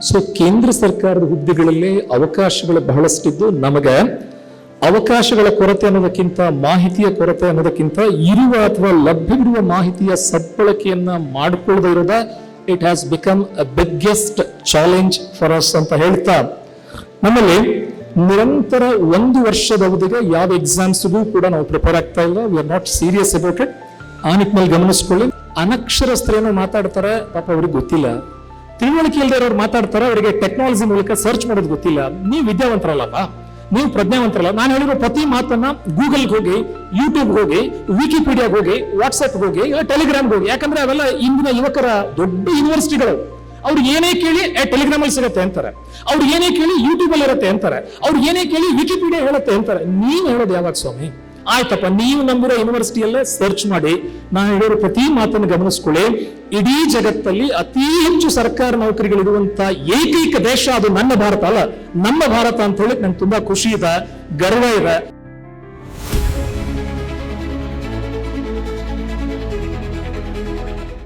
So ಕೇಂದ್ರ ಸರ್ಕಾರದ ಹುದ್ದೆಗಳಲ್ಲಿ ಅವಕಾಶಗಳು ಬಹಳಷ್ಟಿದ್ದು, ನಮಗೆ ಅವಕಾಶಗಳ ಕೊರತೆ ಅನ್ನೋದಕ್ಕಿಂತ, ಮಾಹಿತಿಯ ಕೊರತೆ ಅನ್ನೋದಕ್ಕಿಂತ ಇರುವ ಅಥವಾ ಲಭ್ಯವಿರುವ ಮಾಹಿತಿಯ ಸದ್ಬಳಕೆಯನ್ನ ಮಾಡಿಕೊಳ್ಳದೆ ಇರೋದ it has become a biggest challenge for us ಅಂತ ಹೇಳ್ತಾ, ನಮ್ಮಲ್ಲಿ ನಿರಂತರ 1 ವರ್ಷದ ಅವಧಿಗೆ ಯಾವ ಎಕ್ಸಾಮ್ಸ್ಗೂ ಕೂಡ ನಾವು ಪ್ರಿಪೇರ್ ಆಗ್ತಾ ಇಲ್ಲ. We are not serious about it. ಆ ನಿಟ್ಟಿನಲ್ಲಿ ಗಮನಿಸ್ಕೊಳ್ಳಿ. ಅನಕ್ಷರಸ್ಥರೇನೋ ಮಾತಾಡ್ತಾರೆ, ಪಾಪ ಅವ್ರಿಗೆ ಗೊತ್ತಿಲ್ಲ. ತಿಳುವಳಿಕೆ ಇಲ್ಲದೆ ಇರೋರು ಮಾತಾಡ್ತಾರೆ, ಅವರಿಗೆ ಟೆಕ್ನಾಲಜಿ ಮೂಲಕ ಸರ್ಚ್ ಮಾಡೋದು ಗೊತ್ತಿಲ್ಲ. ನೀವು ವಿದ್ಯಾವಂತರಲ್ಲಪ್ಪ, ನೀವು ಪ್ರಜ್ಞಾವಂತರಲ್ಲ. ನಾನು ಹೇಳಿರೋ ಪ್ರತಿ ಮಾತನ್ನ ಗೂಗಲ್ಗೆ ಹೋಗಿ, ಯೂಟ್ಯೂಬ್ಗೆ ಹೋಗಿ, ವಿಕಿಪೀಡಿಯಾಗೆ ಹೋಗಿ, ವಾಟ್ಸ್ಆಪ್ಗೆ ಹೋಗಿ, ಇಲ್ಲ ಟೆಲಿಗ್ರಾಮ್ಗೆ ಹೋಗಿ. ಯಾಕಂದ್ರೆ ಅವೆಲ್ಲ ಇಂದಿನ ಯುವಕರ ದೊಡ್ಡ ಯೂನಿವರ್ಸಿಟಿಗಳು. ಅವ್ರು ಏನೇ ಕೇಳಿ ಟೆಲಿಗ್ರಾಮ್ ಅಲ್ಲಿ ಸಿಗುತ್ತೆ ಅಂತಾರೆ, ಅವ್ರು ಏನೇ ಕೇಳಿ ಯೂಟ್ಯೂಬ್ ಅಲ್ಲಿ ಇರುತ್ತೆ ಅಂತಾರೆ, ಅವ್ರು ಏನೇ ಕೇಳಿ ವಿಕಿಪೀಡಿಯಾ ಹೇಳುತ್ತೆ ಅಂತಾರೆ. ನೀವು ಹೇಳೋದು ಯಾವಾಗ ಸ್ವಾಮಿ? ಆಯ್ತಪ್ಪ, ನೀವು ನಂಬಿರೋ ಯೂನಿವರ್ಸಿಟಿಯಲ್ಲೇ ಸರ್ಚ್ ಮಾಡಿ. ನಾನು ಹೇಳಿರೋ ಪ್ರತಿ ಮಾತನ್ನು ಗಮನಿಸ್ಕೊಳ್ಳಿ. ಇಡೀ ಜಗತ್ತಲ್ಲಿ ಅತಿ ಹೆಚ್ಚು ಸರ್ಕಾರ ನೌಕರಿಗಳಿರುವಂತ ಏಕೈಕ ದೇಶ ಅದು ನನ್ನ ಭಾರತ ಅಲ್ಲ, ನಮ್ಮ ಭಾರತ ಅಂತ ಹೇಳಿ ನಂಗೆ ತುಂಬಾ ಖುಷಿ ಇದೆ, ಗರ್ವ ಇದೆ.